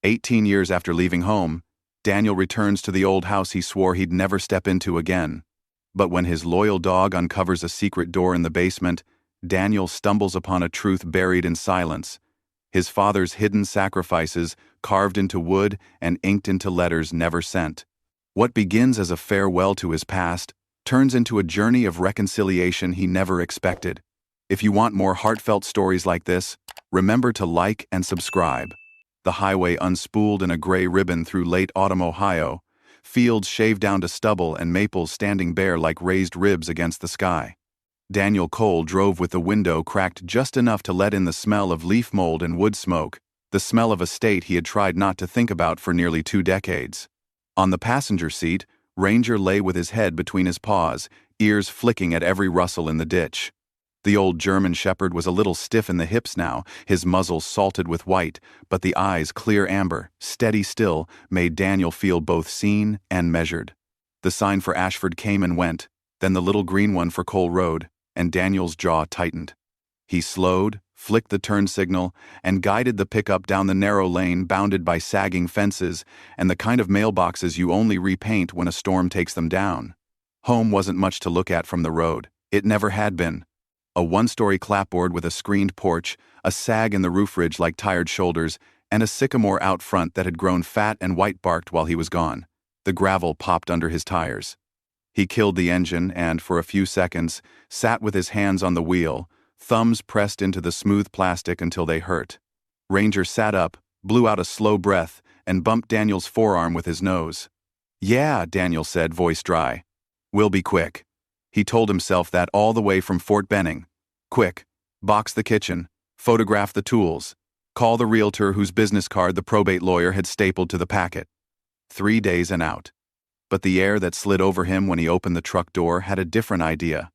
18 years after leaving home, Daniel returns to the old house he swore he'd never step into again. But when his loyal dog uncovers a secret door in the basement, Daniel stumbles upon a truth buried in silence. His father's hidden sacrifices, carved into wood and inked into letters never sent. What begins as a farewell to his past turns into a journey of reconciliation he never expected. If you want more heartfelt stories like this, remember to like and subscribe. The highway unspooled in a gray ribbon through late autumn Ohio, fields shaved down to stubble and maples standing bare like raised ribs against the sky. Daniel Cole drove with the window cracked just enough to let in the smell of leaf mold and wood smoke, the smell of a state he had tried not to think about for nearly 2 decades. On the passenger seat, Ranger lay with his head between his paws, ears flicking at every rustle in the ditch. The old German shepherd was a little stiff in the hips now, his muzzle salted with white, but the eyes clear amber, steady still, made Daniel feel both seen and measured. The sign for Ashford came and went, then the little green one for Cole Road, and Daniel's jaw tightened. He slowed, flicked the turn signal, and guided the pickup down the narrow lane bounded by sagging fences and the kind of mailboxes you only repaint when a storm takes them down. Home wasn't much to look at from the road. It never had been. A 1-story clapboard with a screened porch, a sag in the roof ridge like tired shoulders, and a sycamore out front that had grown fat and white-barked while he was gone. The gravel popped under his tires. He killed the engine and, for a few seconds, sat with his hands on the wheel, thumbs pressed into the smooth plastic until they hurt. Ranger sat up, blew out a slow breath, and bumped Daniel's forearm with his nose. "Yeah," Daniel said, voice dry. "We'll be quick." He told himself that all the way from Fort Benning. Quick. Box the kitchen. Photograph the tools. Call the realtor whose business card the probate lawyer had stapled to the packet. 3 days and out. But the air that slid over him when he opened the truck door had a different idea.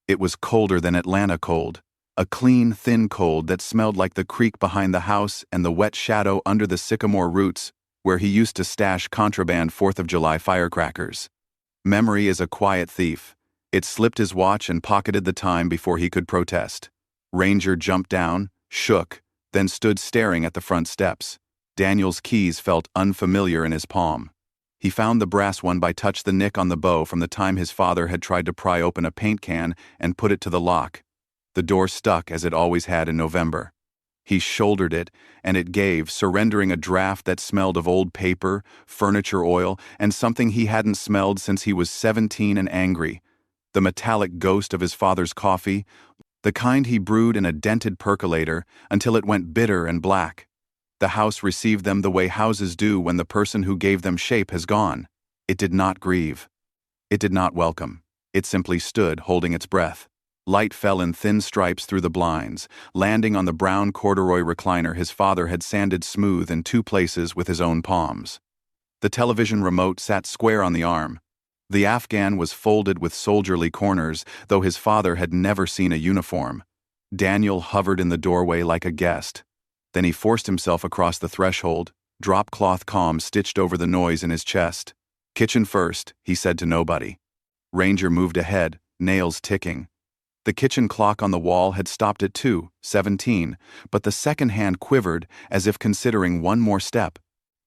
It was colder than Atlanta cold. A clean, thin cold that smelled like the creek behind the house and the wet shadow under the sycamore roots where he used to stash contraband 4th of July firecrackers. Memory is a quiet thief. It slipped his watch and pocketed the time before he could protest. Ranger jumped down, shook, then stood staring at the front steps. Daniel's keys felt unfamiliar in his palm. He found the brass one by touch the nick on the bow from the time his father had tried to pry open a paint can and put it to the lock. The door stuck as it always had in November. He shouldered it, and it gave, surrendering a draft that smelled of old paper, furniture oil, and something he hadn't smelled since he was 17 and angry. The metallic ghost of his father's coffee, the kind he brewed in a dented percolator until it went bitter and black. The house received them the way houses do when the person who gave them shape has gone. It did not grieve. It did not welcome. It simply stood, holding its breath. Light fell in thin stripes through the blinds, landing on the brown corduroy recliner his father had sanded smooth in 2 places with his own palms. The television remote sat square on the arm. The Afghan was folded with soldierly corners, though his father had never seen a uniform. Daniel hovered in the doorway like a guest. Then he forced himself across the threshold, drop cloth calm stitched over the noise in his chest. "Kitchen first," he said to nobody. Ranger moved ahead, nails ticking. The kitchen clock on the wall had stopped at 2:17, but the second hand quivered as if considering one more step.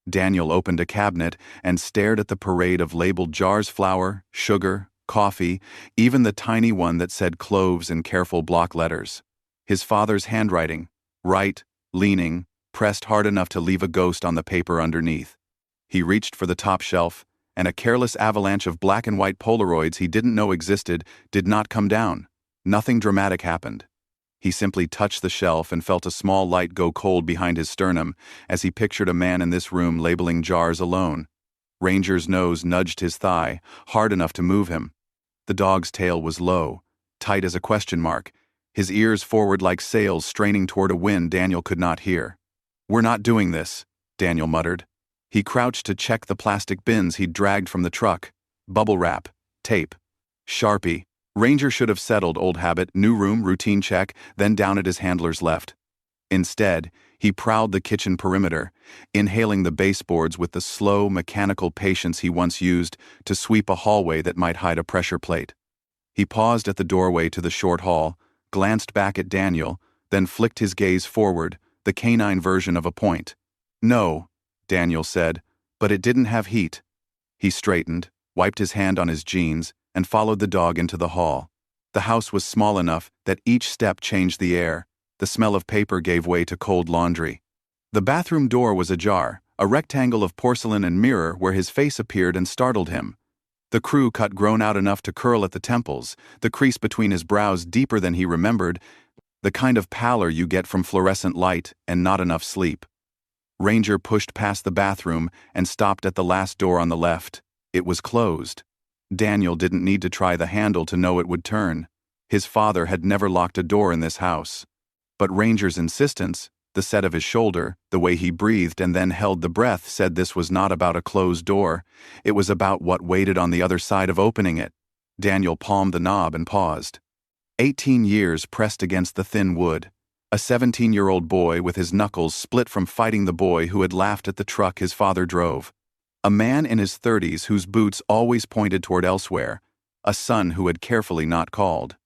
Daniel opened a cabinet and stared at the parade of labeled jars: flour, sugar, coffee, even the tiny one that said cloves in careful block letters. His father's handwriting, right, leaning, pressed hard enough to leave a ghost on the paper underneath. He reached for the top shelf, and a careless avalanche of black and white Polaroids he didn't know existed did not come down. Nothing dramatic happened. He simply touched the shelf and felt a small light go cold behind his sternum as he pictured a man in this room labeling jars alone. Ranger's nose nudged his thigh, hard enough to move him. The dog's tail was low, tight as a question mark, his ears forward like sails straining toward a wind Daniel could not hear. "We're not doing this," Daniel muttered. He crouched to check the plastic bins he'd dragged from the truck. Bubble wrap, tape, Sharpie. Ranger should have settled, old habit, new room, routine check, then down at his handler's left. Instead, he prowled the kitchen perimeter, inhaling the baseboards with the slow, mechanical patience he once used to sweep a hallway that might hide a pressure plate. He paused at the doorway to the short hall, glanced back at Daniel, then flicked his gaze forward, the canine version of a point. "No," Daniel said, but it didn't have heat. He straightened, wiped his hand on his jeans, and followed the dog into the hall. The house was small enough that each step changed the air. The smell of paper gave way to cold laundry. The bathroom door was ajar, a rectangle of porcelain and mirror where his face appeared and startled him. The crew cut grown out enough to curl at the temples, the crease between his brows deeper than he remembered, the kind of pallor you get from fluorescent light and not enough sleep. Ranger pushed past the bathroom and stopped at the last door on the left. It was closed. Daniel didn't need to try the handle to know it would turn. His father had never locked a door in this house. But Ranger's insistence, the set of his shoulder, the way he breathed and then held the breath said this was not about a closed door. It was about what waited on the other side of opening it. Daniel palmed the knob and paused. 18 years pressed against the thin wood. A 17-year-old boy with his knuckles split from fighting the boy who had laughed at the truck his father drove. A man in his 30s whose boots always pointed toward elsewhere. A son who had carefully not called.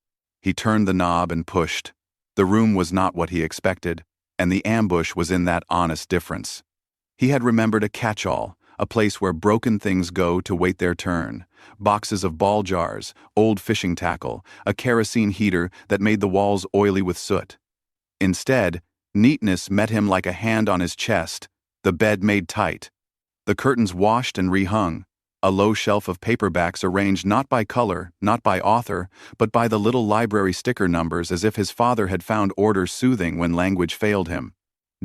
He turned the knob and pushed. The room was not what he expected, and the ambush was in that honest difference. He had remembered a catch-all, a place where broken things go to wait their turn. Boxes of ball jars, old fishing tackle, a kerosene heater that made the walls oily with soot. Instead, neatness met him like a hand on his chest, the bed made tight. The curtains washed and rehung, a low shelf of paperbacks arranged not by color, not by author, but by the little library sticker numbers as if his father had found order soothing when language failed him.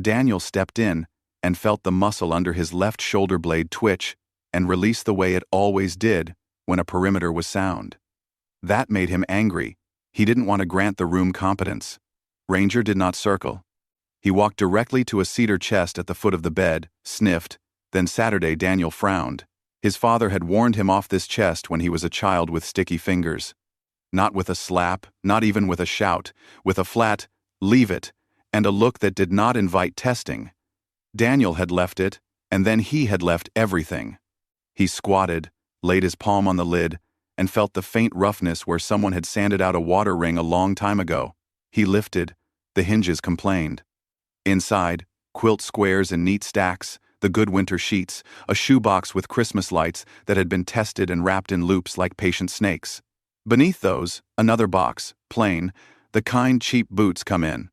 Daniel stepped in and felt the muscle under his left shoulder blade twitch and release the way it always did when a perimeter was sound. That made him angry. He didn't want to grant the room competence. Ranger did not circle. He walked directly to a cedar chest at the foot of the bed, sniffed, then Saturday Daniel frowned. His father had warned him off this chest when he was a child with sticky fingers. Not with a slap, not even with a shout, with a flat, "Leave it," and a look that did not invite testing. Daniel had left it, and then he had left everything. He squatted, laid his palm on the lid, and felt the faint roughness where someone had sanded out a water ring a long time ago. He lifted. The hinges complained. Inside, quilt squares in neat stacks, the good winter sheets, a shoebox with Christmas lights that had been tested and wrapped in loops like patient snakes. Beneath those, another box, plain, the kind cheap boots come in.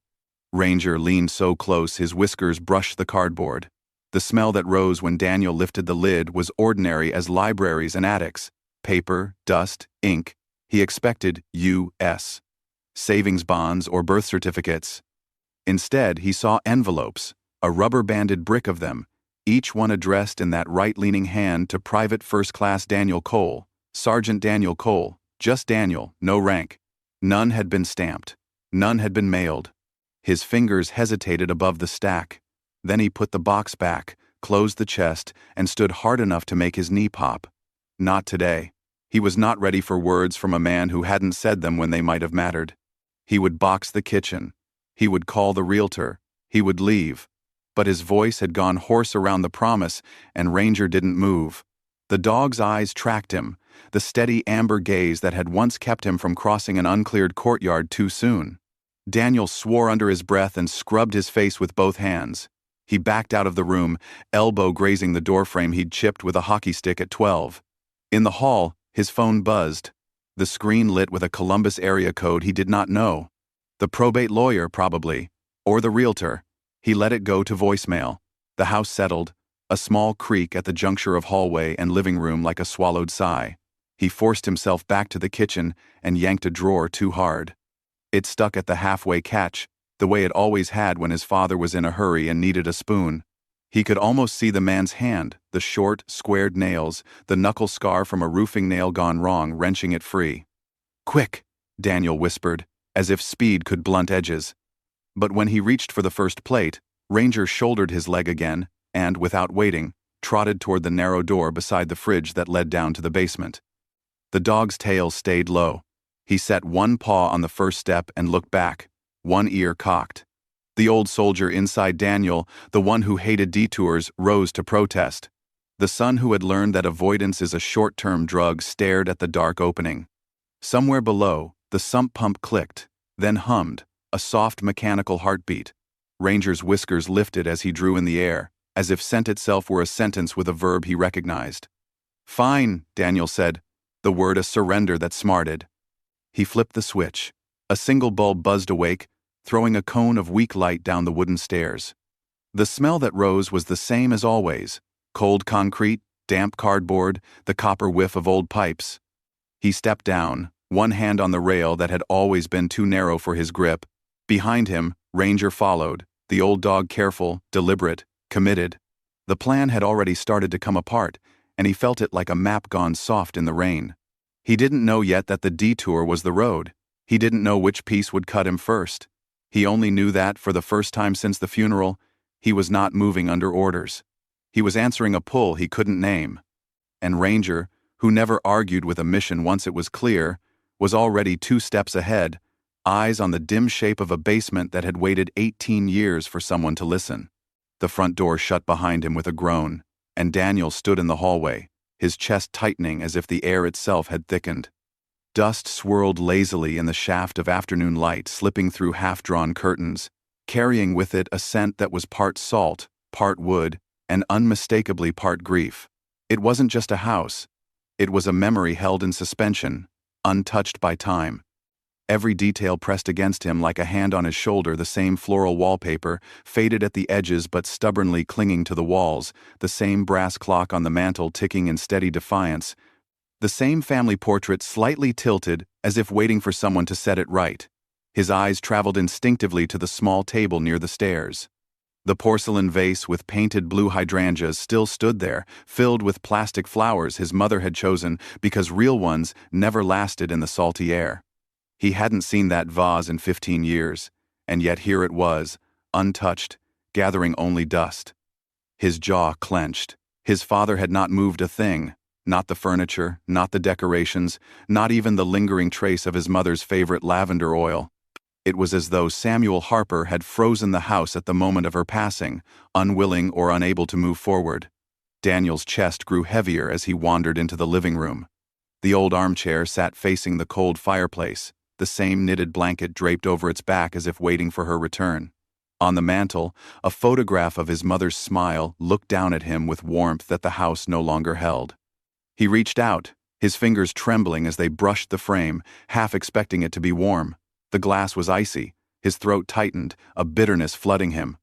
Ranger leaned so close his whiskers brushed the cardboard. The smell that rose when Daniel lifted the lid was ordinary as libraries and attics. Paper, dust, ink. He expected U.S. savings bonds or birth certificates. Instead, he saw envelopes, a rubber-banded brick of them, each one addressed in that right-leaning hand to Private First Class Daniel Cole, Sergeant Daniel Cole, just Daniel, no rank. None had been stamped. None had been mailed. His fingers hesitated above the stack. Then he put the box back, closed the chest, and stood hard enough to make his knee pop. Not today. He was not ready for words from a man who hadn't said them when they might have mattered. He would box the kitchen. He would call the realtor. He would leave. But his voice had gone hoarse around the promise, and Ranger didn't move. The dog's eyes tracked him, the steady amber gaze that had once kept him from crossing an uncleared courtyard too soon. Daniel swore under his breath and scrubbed his face with both hands. He backed out of the room, elbow grazing the doorframe he'd chipped with a hockey stick at 12. In the hall, his phone buzzed. The screen lit with a Columbus area code he did not know. The probate lawyer, probably. Or the realtor. He let it go to voicemail. The house settled, a small creak at the juncture of hallway and living room like a swallowed sigh. He forced himself back to the kitchen and yanked a drawer too hard. It stuck at the halfway catch, the way it always had when his father was in a hurry and needed a spoon. He could almost see the man's hand, the short, squared nails, the knuckle scar from a roofing nail gone wrong, wrenching it free. "Quick," Daniel whispered, as if speed could blunt edges. But when he reached for the first plate, Ranger shouldered his leg again and, without waiting, trotted toward the narrow door beside the fridge that led down to the basement. The dog's tail stayed low. He set one paw on the first step and looked back, one ear cocked. The old soldier inside Daniel, the one who hated detours, rose to protest. The son who had learned that avoidance is a short-term drug stared at the dark opening. Somewhere below, the sump pump clicked, then hummed, a soft mechanical heartbeat. Ranger's whiskers lifted as he drew in the air, as if scent itself were a sentence with a verb he recognized. "Fine," Daniel said, the word a surrender that smarted. He flipped the switch. A single bulb buzzed awake, throwing a cone of weak light down the wooden stairs. The smell that rose was the same as always: cold concrete, damp cardboard, the copper whiff of old pipes. He stepped down, one hand on the rail that had always been too narrow for his grip. Behind him, Ranger followed, the old dog careful, deliberate, committed. The plan had already started to come apart, and he felt it like a map gone soft in the rain. He didn't know yet that the detour was the road. He didn't know which piece would cut him first. He only knew that, for the first time since the funeral, he was not moving under orders. He was answering a pull he couldn't name. And Ranger, who never argued with a mission once it was clear, was already 2 steps ahead, eyes on the dim shape of a basement that had waited 18 years for someone to listen. The front door shut behind him with a groan, and Daniel stood in the hallway, his chest tightening as if the air itself had thickened. Dust swirled lazily in the shaft of afternoon light slipping through half-drawn curtains, carrying with it a scent that was part salt, part wood, and unmistakably part grief. It wasn't just a house. It was a memory held in suspension, untouched by time. Every detail pressed against him like a hand on his shoulder, the same floral wallpaper, faded at the edges but stubbornly clinging to the walls, the same brass clock on the mantel ticking in steady defiance, the same family portrait slightly tilted as if waiting for someone to set it right. His eyes traveled instinctively to the small table near the stairs. The porcelain vase with painted blue hydrangeas still stood there, filled with plastic flowers his mother had chosen because real ones never lasted in the salty air. He hadn't seen that vase in 15 years, and yet here it was, untouched, gathering only dust. His jaw clenched. His father had not moved a thing, not the furniture, not the decorations, not even the lingering trace of his mother's favorite lavender oil. It was as though Samuel Harper had frozen the house at the moment of her passing, unwilling or unable to move forward. Daniel's chest grew heavier as he wandered into the living room. The old armchair sat facing the cold fireplace, the same knitted blanket draped over its back as if waiting for her return. On the mantel, a photograph of his mother's smile looked down at him with warmth that the house no longer held. He reached out, his fingers trembling as they brushed the frame, half expecting it to be warm. The glass was icy, his throat tightened, a bitterness flooding him.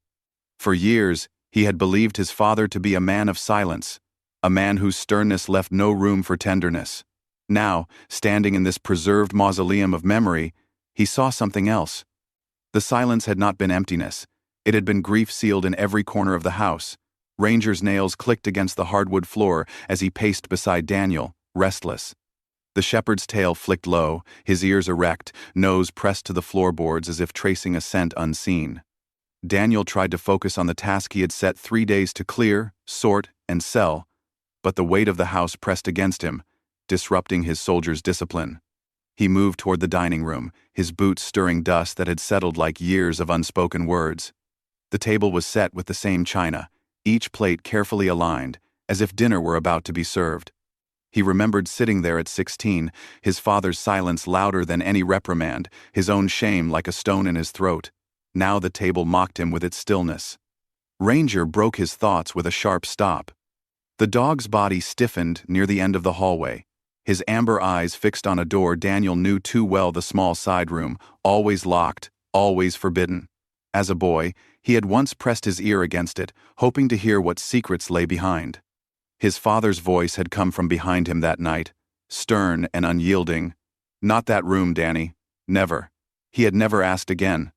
For years, he had believed his father to be a man of silence, a man whose sternness left no room for tenderness. Now, standing in this preserved mausoleum of memory, he saw something else. The silence had not been emptiness. It had been grief sealed in every corner of the house. Ranger's nails clicked against the hardwood floor as he paced beside Daniel, restless. The shepherd's tail flicked low, his ears erect, nose pressed to the floorboards as if tracing a scent unseen. Daniel tried to focus on the task he had set 3 days to clear, sort, and sell, but the weight of the house pressed against him, disrupting his soldier's discipline. He moved toward the dining room, his boots stirring dust that had settled like years of unspoken words. The table was set with the same china, each plate carefully aligned, as if dinner were about to be served. He remembered sitting there at 16, his father's silence louder than any reprimand, his own shame like a stone in his throat. Now the table mocked him with its stillness. Ranger broke his thoughts with a sharp stop. The dog's body stiffened near the end of the hallway, his amber eyes fixed on a door Daniel knew too well, the small side room, always locked, always forbidden. As a boy, he had once pressed his ear against it, hoping to hear what secrets lay behind. His father's voice had come from behind him that night, stern and unyielding. "Not that room, Danny. Never." He had never asked again.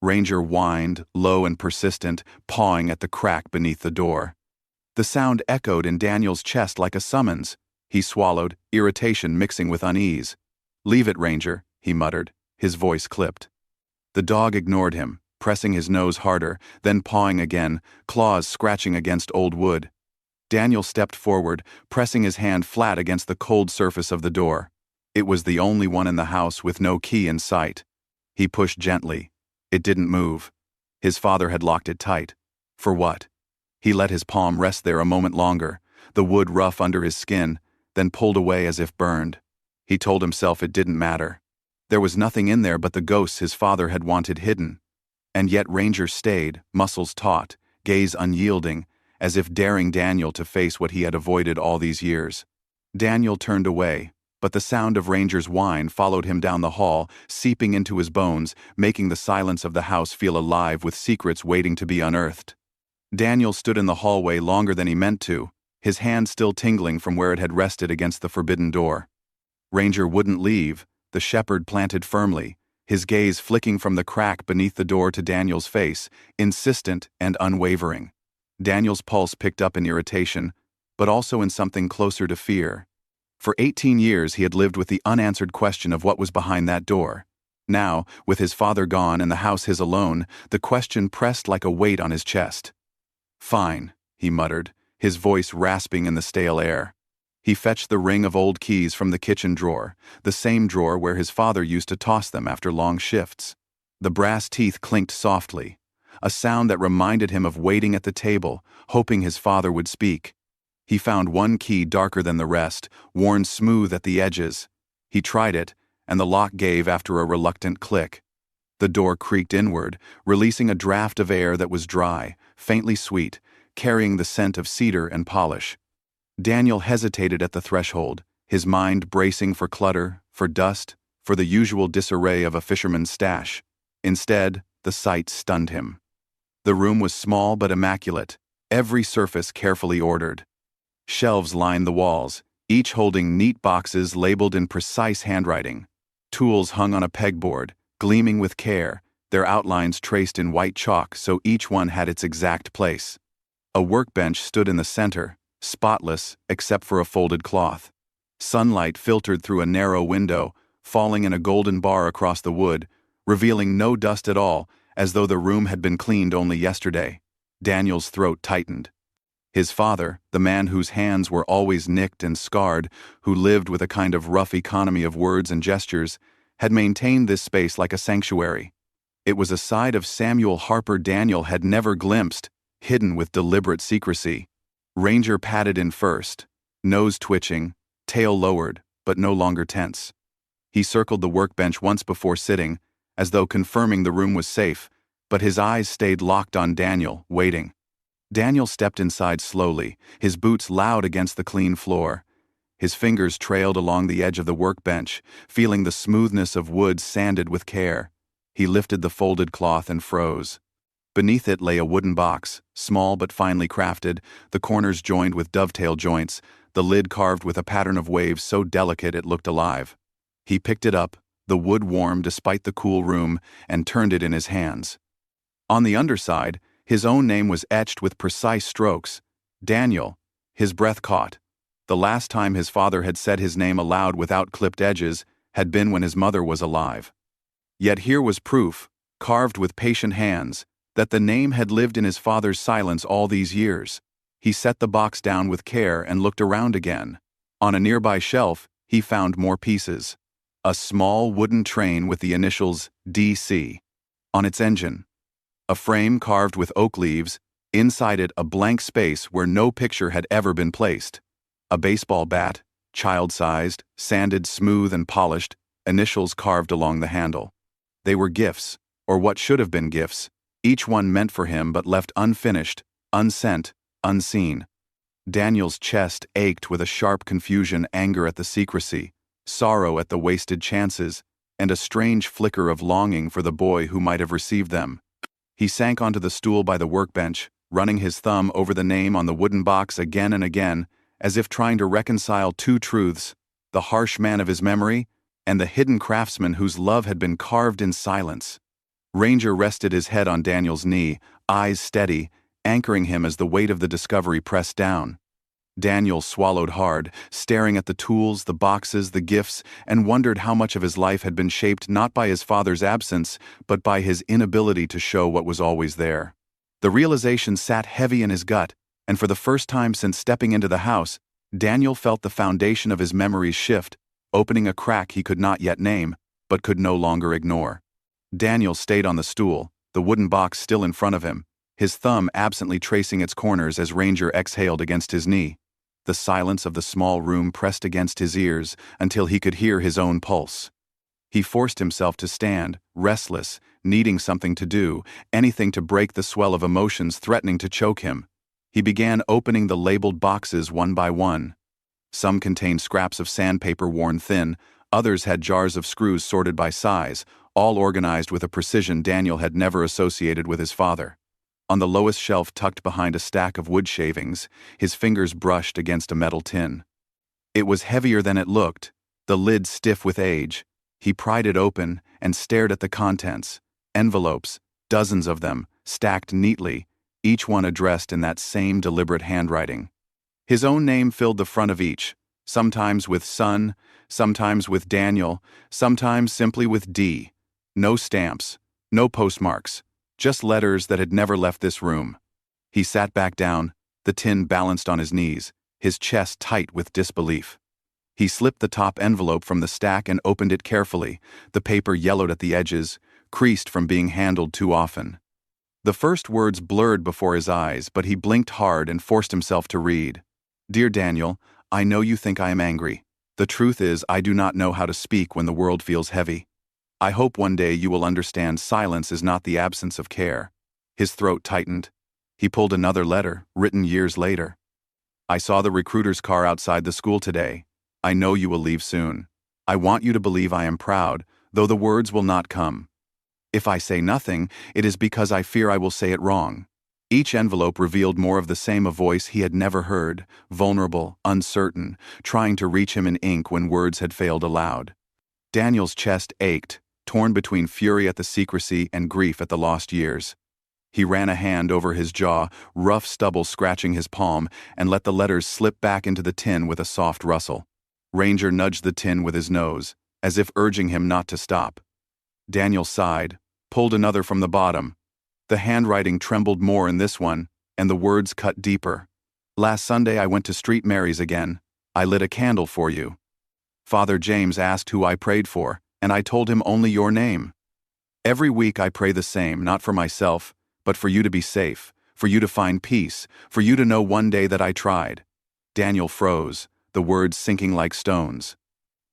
Ranger whined, low and persistent, pawing at the crack beneath the door. The sound echoed in Daniel's chest like a summons. He swallowed, irritation mixing with unease. "Leave it, Ranger," he muttered, his voice clipped. The dog ignored him, pressing his nose harder, then pawing again, claws scratching against old wood. Daniel stepped forward, pressing his hand flat against the cold surface of the door. It was the only one in the house with no key in sight. He pushed gently. It didn't move. His father had locked it tight. For what? He let his palm rest there a moment longer, the wood rough under his skin, then pulled away as if burned. He told himself it didn't matter. There was nothing in there but the ghosts his father had wanted hidden. And yet Ranger stayed, muscles taut, gaze unyielding, as if daring Daniel to face what he had avoided all these years. Daniel turned away, but the sound of Ranger's whine followed him down the hall, seeping into his bones, making the silence of the house feel alive with secrets waiting to be unearthed. Daniel stood in the hallway longer than he meant to, his hand still tingling from where it had rested against the forbidden door. Ranger wouldn't leave, the shepherd planted firmly, his gaze flicking from the crack beneath the door to Daniel's face, insistent and unwavering. Daniel's pulse picked up in irritation, but also in something closer to fear. For 18 years he had lived with the unanswered question of what was behind that door. Now, with his father gone and the house his alone, the question pressed like a weight on his chest. "Fine," he muttered, his voice rasping in the stale air. He fetched the ring of old keys from the kitchen drawer, the same drawer where his father used to toss them after long shifts. The brass teeth clinked softly, a sound that reminded him of waiting at the table, hoping his father would speak. He found one key darker than the rest, worn smooth at the edges. He tried it, and the lock gave after a reluctant click. The door creaked inward, releasing a draft of air that was dry, faintly sweet, carrying the scent of cedar and polish. Daniel hesitated at the threshold, his mind bracing for clutter, for dust, for the usual disarray of a fisherman's stash. Instead, the sight stunned him. The room was small but immaculate, every surface carefully ordered. Shelves lined the walls, each holding neat boxes labeled in precise handwriting. Tools hung on a pegboard, gleaming with care, their outlines traced in white chalk so each one had its exact place. A workbench stood in the center, spotless except for a folded cloth. Sunlight filtered through a narrow window, falling in a golden bar across the wood, revealing no dust at all, as though the room had been cleaned only yesterday. Daniel's throat tightened. His father, the man whose hands were always nicked and scarred, who lived with a kind of rough economy of words and gestures, had maintained this space like a sanctuary. It was a side of Samuel Harper Daniel had never glimpsed, hidden with deliberate secrecy. Ranger padded in first, nose twitching, tail lowered, but no longer tense. He circled the workbench once before sitting, as though confirming the room was safe, but his eyes stayed locked on Daniel, waiting. Daniel stepped inside slowly, his boots loud against the clean floor. His fingers trailed along the edge of the workbench, feeling the smoothness of wood sanded with care. He lifted the folded cloth and froze. Beneath it lay a wooden box, small but finely crafted, the corners joined with dovetail joints, the lid carved with a pattern of waves so delicate it looked alive. He picked it up, the wood warm despite the cool room, and turned it in his hands. On the underside, his own name was etched with precise strokes. Daniel. His breath caught. The last time his father had said his name aloud without clipped edges had been when his mother was alive. Yet here was proof, carved with patient hands, that the name had lived in his father's silence all these years. He set the box down with care and looked around again. On a nearby shelf, he found more pieces. A small wooden train with the initials DC on its engine. A frame carved with oak leaves, inside it a blank space where no picture had ever been placed. A baseball bat, child-sized, sanded smooth and polished, initials carved along the handle. They were gifts, or what should have been gifts, each one meant for him but left unfinished, unsent, unseen. Daniel's chest ached with a sharp confusion, anger at the secrecy, sorrow at the wasted chances, and a strange flicker of longing for the boy who might have received them. He sank onto the stool by the workbench, running his thumb over the name on the wooden box again and again, as if trying to reconcile two truths, the harsh man of his memory and the hidden craftsman whose love had been carved in silence. Ranger rested his head on Daniel's knee, eyes steady, anchoring him as the weight of the discovery pressed down. Daniel swallowed hard, staring at the tools, the boxes, the gifts, and wondered how much of his life had been shaped not by his father's absence, but by his inability to show what was always there. The realization sat heavy in his gut, and for the first time since stepping into the house, Daniel felt the foundation of his memories shift, opening a crack he could not yet name, but could no longer ignore. Daniel stayed on the stool, the wooden box still in front of him, his thumb absently tracing its corners as Ranger exhaled against his knee. The silence of the small room pressed against his ears until he could hear his own pulse. He forced himself to stand, restless, needing something to do, anything to break the swell of emotions threatening to choke him. He began opening the labeled boxes one by one. Some contained scraps of sandpaper worn thin, others had jars of screws sorted by size, all organized with a precision Daniel had never associated with his father. On the lowest shelf tucked behind a stack of wood shavings, his fingers brushed against a metal tin. It was heavier than it looked, the lid stiff with age. He pried it open and stared at the contents. Envelopes, dozens of them, stacked neatly, each one addressed in that same deliberate handwriting. His own name filled the front of each, sometimes with Son, sometimes with Daniel, sometimes simply with D. No stamps, no postmarks, just letters that had never left this room. He sat back down, the tin balanced on his knees, his chest tight with disbelief. He slipped the top envelope from the stack and opened it carefully, the paper yellowed at the edges, creased from being handled too often. The first words blurred before his eyes, but he blinked hard and forced himself to read. Dear Daniel, I know you think I am angry. The truth is, I do not know how to speak when the world feels heavy. I hope one day you will understand silence is not the absence of care. His throat tightened. He pulled another letter, written years later. I saw the recruiter's car outside the school today. I know you will leave soon. I want you to believe I am proud, though the words will not come. If I say nothing, it is because I fear I will say it wrong. Each envelope revealed more of the same, a voice he had never heard, vulnerable, uncertain, trying to reach him in ink when words had failed aloud. Daniel's chest ached, torn between fury at the secrecy and grief at the lost years. He ran a hand over his jaw, rough stubble scratching his palm, and let the letters slip back into the tin with a soft rustle. Ranger nudged the tin with his nose, as if urging him not to stop. Daniel sighed, pulled another from the bottom. The handwriting trembled more in this one, and the words cut deeper. Last Sunday I went to St. Mary's again. I lit a candle for you. Father James asked who I prayed for, and I told him only your name. Every week I pray the same, not for myself, but for you to be safe, for you to find peace, for you to know one day that I tried. Daniel froze, the words sinking like stones.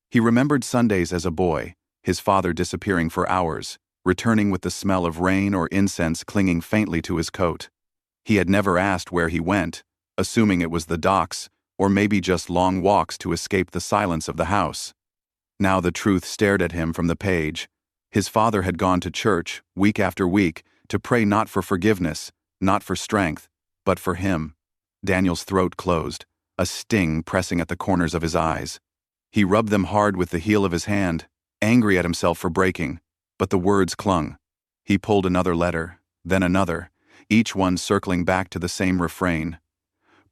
He remembered Sundays as a boy, his father disappearing for hours, returning with the smell of rain or incense clinging faintly to his coat. He had never asked where he went, assuming it was the docks, or maybe just long walks to escape the silence of the house. Now the truth stared at him from the page. His father had gone to church, week after week, to pray not for forgiveness, not for strength, but for him. Daniel's throat closed, a sting pressing at the corners of his eyes. He rubbed them hard with the heel of his hand, angry at himself for breaking, but the words clung. He pulled another letter, then another, each one circling back to the same refrain.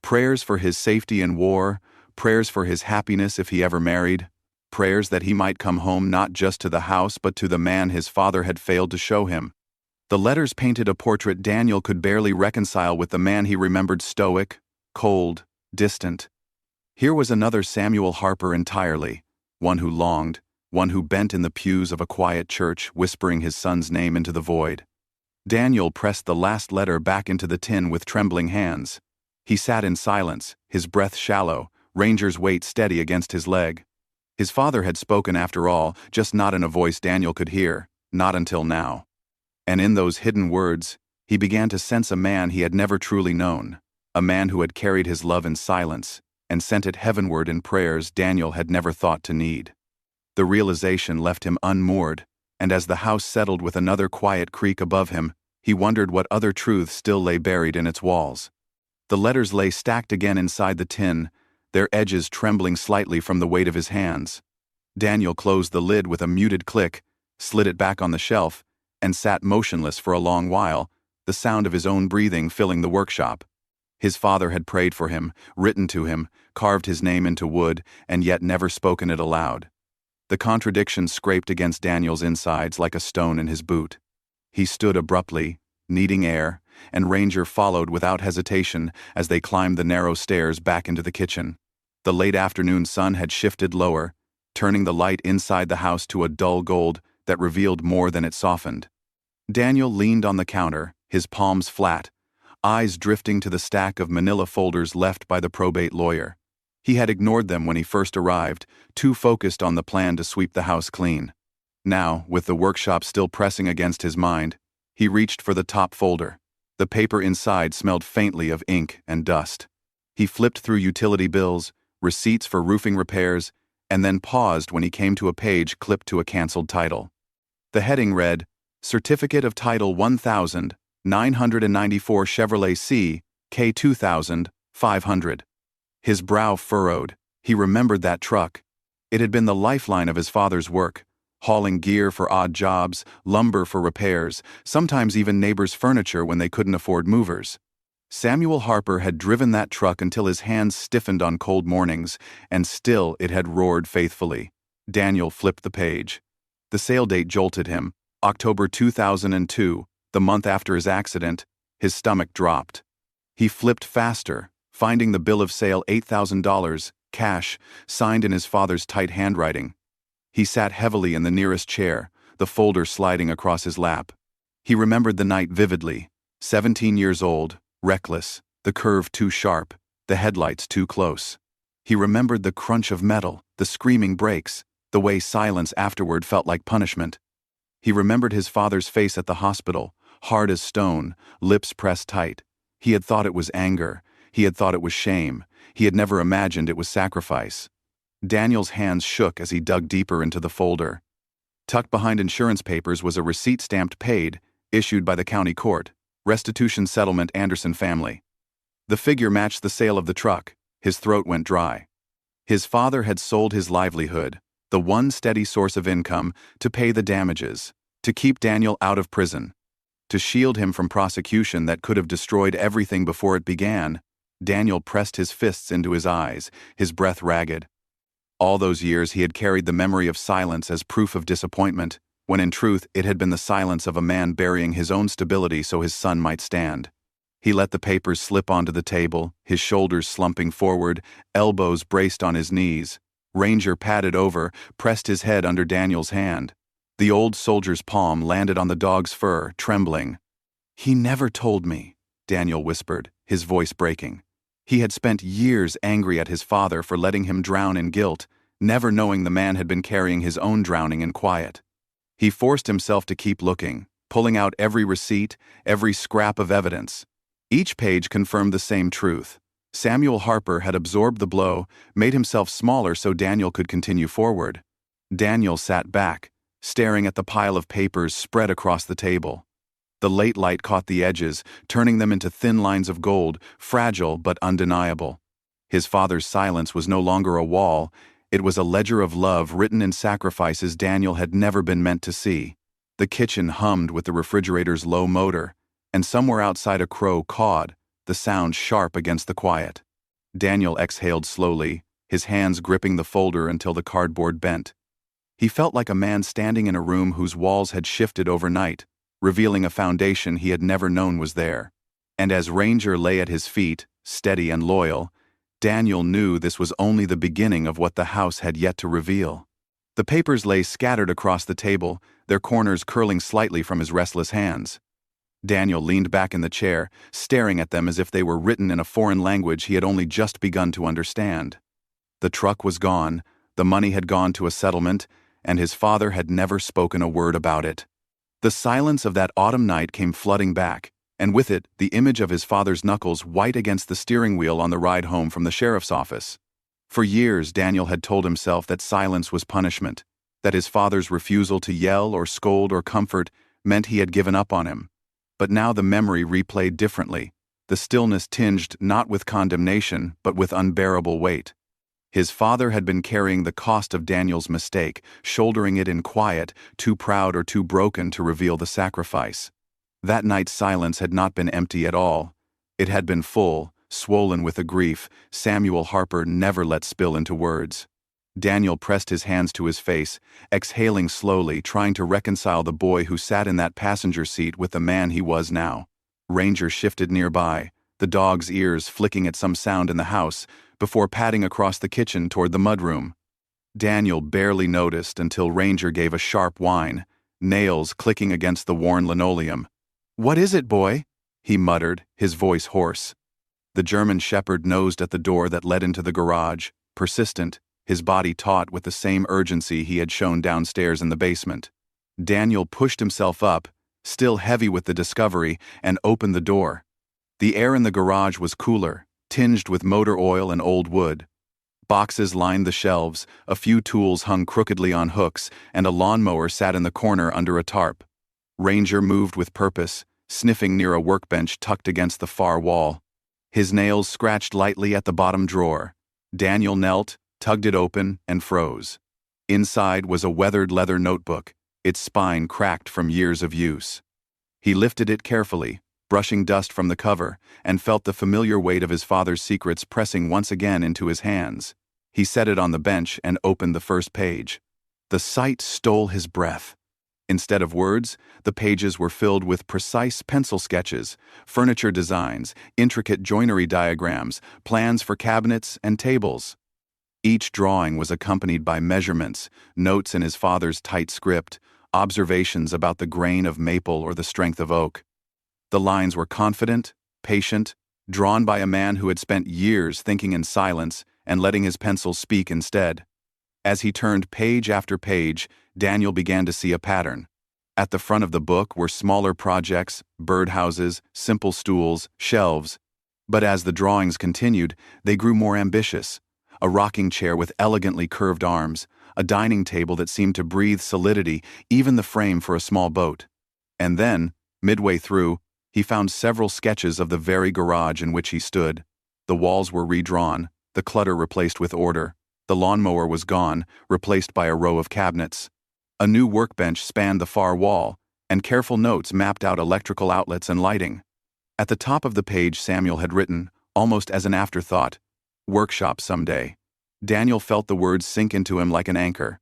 Prayers for his safety in war, prayers for his happiness if he ever married, prayers that he might come home not just to the house but to the man his father had failed to show him. The letters painted a portrait Daniel could barely reconcile with the man he remembered, stoic, cold, distant. Here was another Samuel Harper entirely, one who longed, one who bent in the pews of a quiet church, whispering his son's name into the void. Daniel pressed the last letter back into the tin with trembling hands. He sat in silence, his breath shallow, Ranger's weight steady against his leg. His father had spoken after all, just not in a voice Daniel could hear, not until now. And in those hidden words, he began to sense a man he had never truly known, a man who had carried his love in silence and sent it heavenward in prayers Daniel had never thought to need. The realization left him unmoored, and as the house settled with another quiet creak above him, he wondered what other truths still lay buried in its walls. The letters lay stacked again inside the tin, their edges trembling slightly from the weight of his hands. Daniel closed the lid with a muted click, slid it back on the shelf, and sat motionless for a long while, the sound of his own breathing filling the workshop. His father had prayed for him, written to him, carved his name into wood, and yet never spoken it aloud. The contradiction scraped against Daniel's insides like a stone in his boot. He stood abruptly, needing air, and Ranger followed without hesitation as they climbed the narrow stairs back into the kitchen. The late afternoon sun had shifted lower, turning the light inside the house to a dull gold that revealed more than it softened. Daniel leaned on the counter, his palms flat, eyes drifting to the stack of manila folders left by the probate lawyer. He had ignored them when he first arrived, too focused on the plan to sweep the house clean. Now, with the workshop still pressing against his mind, he reached for the top folder. The paper inside smelled faintly of ink and dust. He flipped through utility bills, receipts for roofing repairs, and then paused when he came to a page clipped to a canceled title. The heading read, Certificate of Title 1994 Chevrolet C, K2000, 500. His brow furrowed. He remembered that truck. It had been the lifeline of his father's work, hauling gear for odd jobs, lumber for repairs, sometimes even neighbors' furniture when they couldn't afford movers. Samuel Harper had driven that truck until his hands stiffened on cold mornings, and still it had roared faithfully. Daniel flipped the page. The sale date jolted him. October 2002, the month after his accident. His stomach dropped. He flipped faster, finding the bill of sale $8,000, cash, signed in his father's tight handwriting. He sat heavily in the nearest chair, the folder sliding across his lap. He remembered the night vividly. 17 years old, reckless, the curve too sharp, the headlights too close. He remembered the crunch of metal, the screaming brakes, the way silence afterward felt like punishment. He remembered his father's face at the hospital, hard as stone, lips pressed tight. He had thought it was anger. He had thought it was shame. He had never imagined it was sacrifice. Daniel's hands shook as he dug deeper into the folder. Tucked behind insurance papers was a receipt stamped paid, issued by the county court, restitution settlement Anderson family. The figure matched the sale of the truck. His throat went dry. His father had sold his livelihood, the one steady source of income, to pay the damages, to keep Daniel out of prison, to shield him from prosecution that could have destroyed everything before it began. Daniel pressed his fists into his eyes, his breath ragged. All those years he had carried the memory of silence as proof of disappointment, when in truth it had been the silence of a man burying his own stability so his son might stand. He let the papers slip onto the table, his shoulders slumping forward, elbows braced on his knees. Ranger padded over, pressed his head under Daniel's hand. The old soldier's palm landed on the dog's fur, trembling. "He never told me," Daniel whispered, his voice breaking. He had spent years angry at his father for letting him drown in guilt, never knowing the man had been carrying his own drowning in quiet. He forced himself to keep looking, pulling out every receipt, every scrap of evidence. Each page confirmed the same truth. Samuel Harper had absorbed the blow, made himself smaller so Daniel could continue forward. Daniel sat back, staring at the pile of papers spread across the table. The late light caught the edges, turning them into thin lines of gold, fragile but undeniable. His father's silence was no longer a wall. It was a ledger of love written in sacrifices Daniel had never been meant to see. The kitchen hummed with the refrigerator's low motor, and somewhere outside a crow cawed, the sound sharp against the quiet. Daniel exhaled slowly, his hands gripping the folder until the cardboard bent. He felt like a man standing in a room whose walls had shifted overnight, revealing a foundation he had never known was there. And as Ranger lay at his feet, steady and loyal, Daniel knew this was only the beginning of what the house had yet to reveal. The papers lay scattered across the table, their corners curling slightly from his restless hands. Daniel leaned back in the chair, staring at them as if they were written in a foreign language he had only just begun to understand. The truck was gone, the money had gone to a settlement, and his father had never spoken a word about it. The silence of that autumn night came flooding back, and with it the image of his father's knuckles white against the steering wheel on the ride home from the sheriff's office. For years Daniel had told himself that silence was punishment, that his father's refusal to yell or scold or comfort meant he had given up on him. But now the memory replayed differently, the stillness tinged not with condemnation but with unbearable weight. His father had been carrying the cost of Daniel's mistake, shouldering it in quiet, too proud or too broken to reveal the sacrifice. That night's silence had not been empty at all. It had been full, swollen with a grief Samuel Harper never let spill into words. Daniel pressed his hands to his face, exhaling slowly, trying to reconcile the boy who sat in that passenger seat with the man he was now. Ranger shifted nearby, the dog's ears flicking at some sound in the house, before padding across the kitchen toward the mudroom. Daniel barely noticed until Ranger gave a sharp whine, nails clicking against the worn linoleum. "What is it, boy?" he muttered, his voice hoarse. The German shepherd nosed at the door that led into the garage, persistent, his body taut with the same urgency he had shown downstairs in the basement. Daniel pushed himself up, still heavy with the discovery, and opened the door. The air in the garage was cooler, tinged with motor oil and old wood. Boxes lined the shelves, a few tools hung crookedly on hooks, and a lawnmower sat in the corner under a tarp. Ranger moved with purpose, sniffing near a workbench tucked against the far wall. His nails scratched lightly at the bottom drawer. Daniel knelt, tugged it open, and froze. Inside was a weathered leather notebook, its spine cracked from years of use. He lifted it carefully, brushing dust from the cover, and felt the familiar weight of his father's secrets pressing once again into his hands. He set it on the bench and opened the first page. The sight stole his breath. Instead of words, the pages were filled with precise pencil sketches, furniture designs, intricate joinery diagrams, plans for cabinets and tables. Each drawing was accompanied by measurements, notes in his father's tight script, observations about the grain of maple or the strength of oak. The lines were confident, patient, drawn by a man who had spent years thinking in silence and letting his pencil speak instead. As he turned page after page, Daniel began to see a pattern. At the front of the book were smaller projects, birdhouses, simple stools, shelves. But as the drawings continued, they grew more ambitious. A rocking chair with elegantly curved arms, a dining table that seemed to breathe solidity, even the frame for a small boat. And then, midway through, he found several sketches of the very garage in which he stood. The walls were redrawn, the clutter replaced with order. The lawnmower was gone, replaced by a row of cabinets. A new workbench spanned the far wall, and careful notes mapped out electrical outlets and lighting. At the top of the page Samuel had written, almost as an afterthought, "Workshop someday." Daniel felt the words sink into him like an anchor.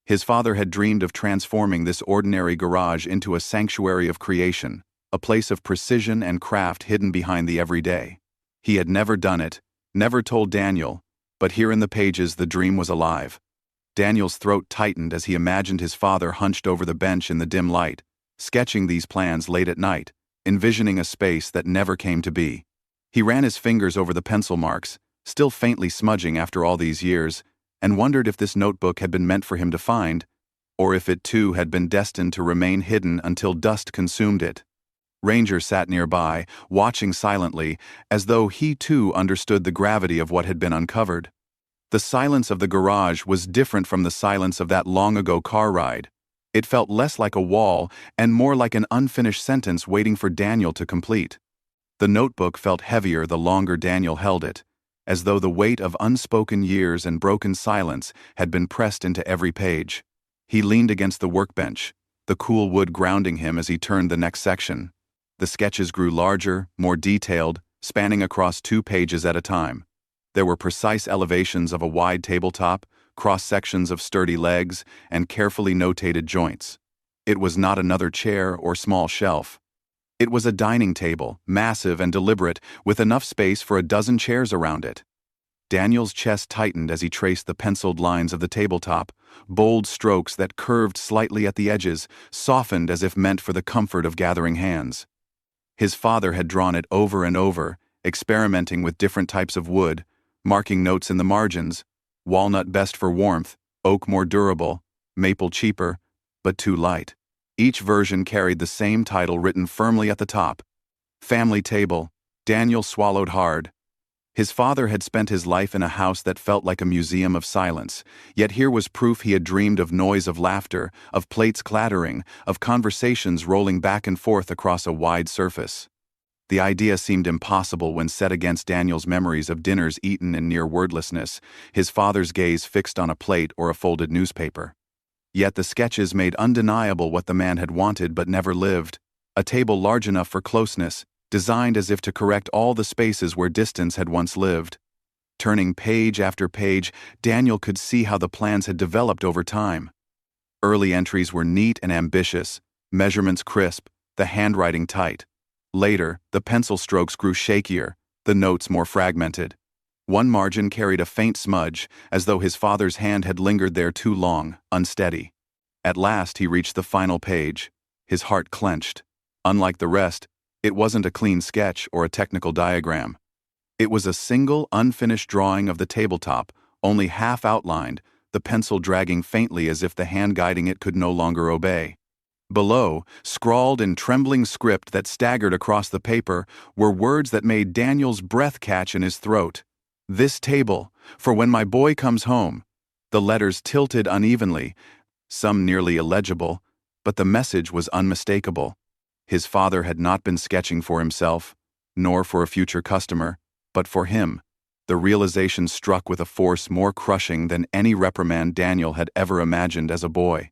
His father had dreamed of transforming this ordinary garage into a sanctuary of creation, a place of precision and craft hidden behind the everyday. He had never done it, never told Daniel, but here in the pages the dream was alive. Daniel's throat tightened as he imagined his father hunched over the bench in the dim light, sketching these plans late at night, envisioning a space that never came to be. He ran his fingers over the pencil marks, still faintly smudging after all these years, and wondered if this notebook had been meant for him to find, or if it too had been destined to remain hidden until dust consumed it. Ranger sat nearby, watching silently, as though he too understood the gravity of what had been uncovered. The silence of the garage was different from the silence of that long-ago car ride. It felt less like a wall and more like an unfinished sentence waiting for Daniel to complete. The notebook felt heavier the longer Daniel held it, as though the weight of unspoken years and broken silence had been pressed into every page. He leaned against the workbench, the cool wood grounding him as he turned the next section. The sketches grew larger, more detailed, spanning across 2 pages at a time. There were precise elevations of a wide tabletop, cross-sections of sturdy legs, and carefully notated joints. It was not another chair or small shelf. It was a dining table, massive and deliberate, with enough space for a dozen chairs around it. Daniel's chest tightened as he traced the penciled lines of the tabletop, bold strokes that curved slightly at the edges, softened as if meant for the comfort of gathering hands. His father had drawn it over and over, experimenting with different types of wood, marking notes in the margins: walnut best for warmth, oak more durable, maple cheaper, but too light. Each version carried the same title written firmly at the top: Family Table. Daniel swallowed hard. His father had spent his life in a house that felt like a museum of silence, yet here was proof he had dreamed of noise of laughter, of plates clattering, of conversations rolling back and forth across a wide surface. The idea seemed impossible when set against Daniel's memories of dinners eaten in near wordlessness, his father's gaze fixed on a plate or a folded newspaper. Yet the sketches made undeniable what the man had wanted but never lived: a table large enough for closeness, designed as if to correct all the spaces where distance had once lived. Turning page after page, Daniel could see how the plans had developed over time. Early entries were neat and ambitious, measurements crisp, the handwriting tight. Later, the pencil strokes grew shakier, the notes more fragmented. One margin carried a faint smudge, as though his father's hand had lingered there too long, unsteady. At last he reached the final page. His heart clenched. Unlike the rest, it wasn't a clean sketch or a technical diagram. It was a single, unfinished drawing of the tabletop, only half outlined, the pencil dragging faintly as if the hand guiding it could no longer obey. Below, scrawled in trembling script that staggered across the paper, were words that made Daniel's breath catch in his throat. "This table, for when my boy comes home." The letters tilted unevenly, some nearly illegible, but the message was unmistakable. His father had not been sketching for himself, nor for a future customer, but for him. The realization struck with a force more crushing than any reprimand Daniel had ever imagined as a boy.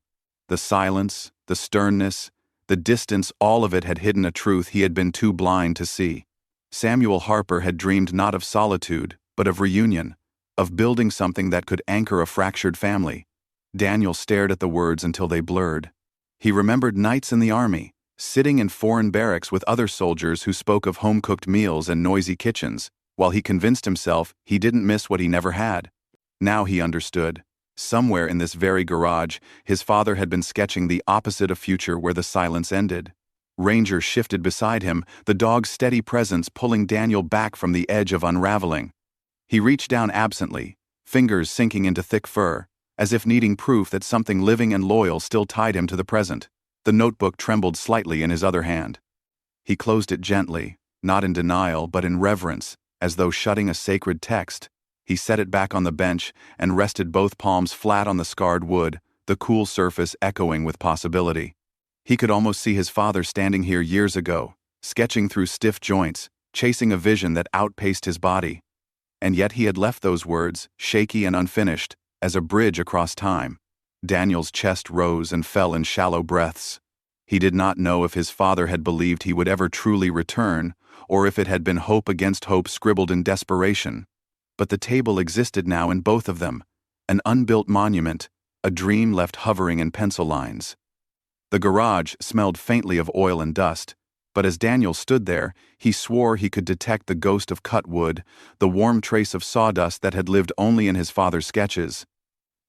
The silence, the sternness, the distance, all of it had hidden a truth he had been too blind to see. Samuel Harper had dreamed not of solitude, but of reunion, of building something that could anchor a fractured family. Daniel stared at the words until they blurred. He remembered nights in the army, sitting in foreign barracks with other soldiers who spoke of home-cooked meals and noisy kitchens, while he convinced himself he didn't miss what he never had. Now he understood. Somewhere in this very garage, his father had been sketching the opposite of future where the silence ended. Ranger shifted beside him, the dog's steady presence pulling Daniel back from the edge of unraveling. He reached down absently, fingers sinking into thick fur, as if needing proof that something living and loyal still tied him to the present. The notebook trembled slightly in his other hand. He closed it gently, not in denial but in reverence, as though shutting a sacred text. He set it back on the bench and rested both palms flat on the scarred wood, the cool surface echoing with possibility. He could almost see his father standing here years ago, sketching through stiff joints, chasing a vision that outpaced his body. And yet he had left those words, shaky and unfinished, as a bridge across time. Daniel's chest rose and fell in shallow breaths. He did not know if his father had believed he would ever truly return, or if it had been hope against hope scribbled in desperation. But the table existed now in both of them, an unbuilt monument, a dream left hovering in pencil lines. The garage smelled faintly of oil and dust, but as Daniel stood there, he swore he could detect the ghost of cut wood, the warm trace of sawdust that had lived only in his father's sketches.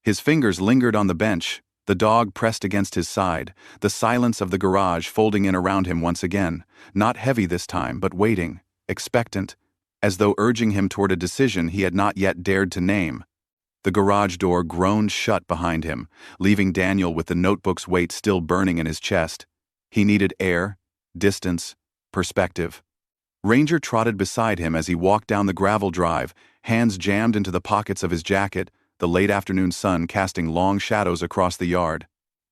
His fingers lingered on the bench, the dog pressed against his side, the silence of the garage folding in around him once again, not heavy this time, but waiting, expectant, as though urging him toward a decision he had not yet dared to name. The garage door groaned shut behind him, leaving Daniel with the notebook's weight still burning in his chest. He needed air, distance, perspective. Ranger trotted beside him as he walked down the gravel drive, hands jammed into the pockets of his jacket, the late afternoon sun casting long shadows across the yard.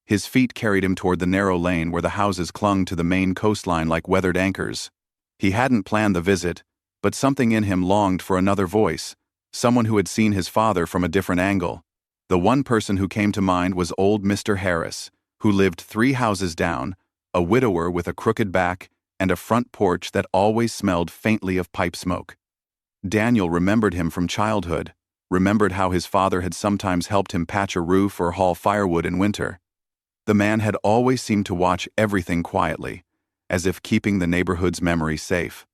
His feet carried him toward the narrow lane where the houses clung to the main coastline like weathered anchors. He hadn't planned the visit, but something in him longed for another voice, someone who had seen his father from a different angle. The one person who came to mind was old Mr. Harris, who lived 3 houses down, a widower with a crooked back and a front porch that always smelled faintly of pipe smoke. Daniel remembered him from childhood, remembered how his father had sometimes helped him patch a roof or haul firewood in winter. The man had always seemed to watch everything quietly, as if keeping the neighborhood's memory safe.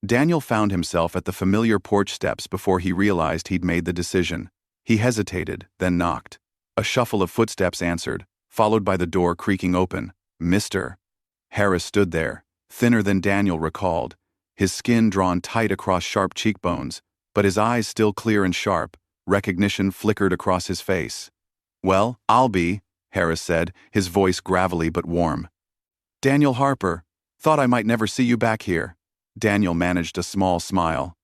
Daniel found himself at the familiar porch steps before he realized he'd made the decision. He hesitated, then knocked. A shuffle of footsteps answered, followed by the door creaking open. Mr. Harris stood there, thinner than Daniel recalled, his skin drawn tight across sharp cheekbones, but his eyes still clear and sharp. Recognition flickered across his face. "Well, I'll be," Harris said, his voice gravelly but warm. "Daniel Harper. Thought I might never see you back here." Daniel managed a small smile.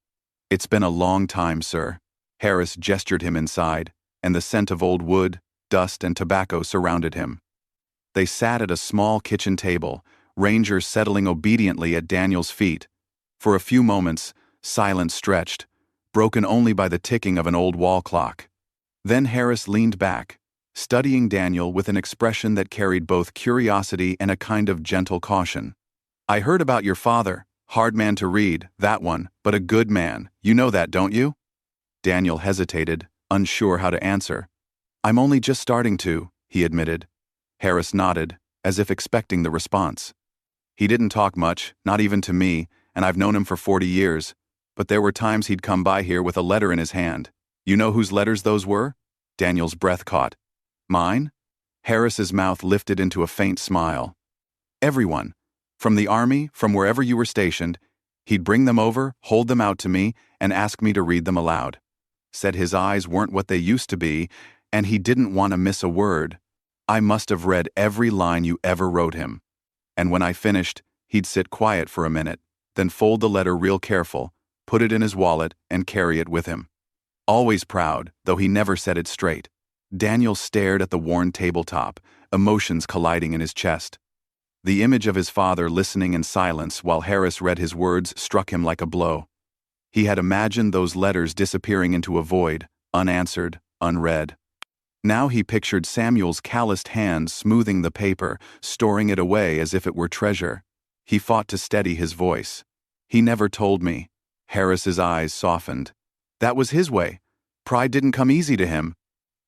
"It's been a long time, sir." Harris gestured him inside, and the scent of old wood, dust, and tobacco surrounded him. They sat at a small kitchen table, Ranger settling obediently at Daniel's feet. For a few moments, silence stretched, broken only by the ticking of an old wall clock. Then Harris leaned back, studying Daniel with an expression that carried both curiosity and a kind of gentle caution. "I heard about your father. Hard man to read, that one, but a good man. You know that, don't you?" Daniel hesitated, unsure how to answer. "I'm only just starting to," he admitted. Harris nodded, as if expecting the response. "He didn't talk much, not even to me, and I've known him for 40 years. But there were times he'd come by here with a letter in his hand. You know whose letters those were?" Daniel's breath caught. "Mine?" Harris's mouth lifted into a faint smile. "Everyone. From the army, from wherever you were stationed. He'd bring them over, hold them out to me, and ask me to read them aloud. Said his eyes weren't what they used to be, and he didn't want to miss a word. I must have read every line you ever wrote him. And when I finished, he'd sit quiet for a minute, then fold the letter real careful, put it in his wallet, and carry it with him. Always proud, though he never said it straight. Daniel stared at the worn tabletop, emotions colliding in his chest. The image of his father listening in silence while Harris read his words struck him like a blow. He had imagined those letters disappearing into a void, unanswered, unread. Now he pictured Samuel's calloused hands smoothing the paper, storing it away as if it were treasure. He fought to steady his voice. He never told me. Harris's eyes softened. That was his way. Pride didn't come easy to him.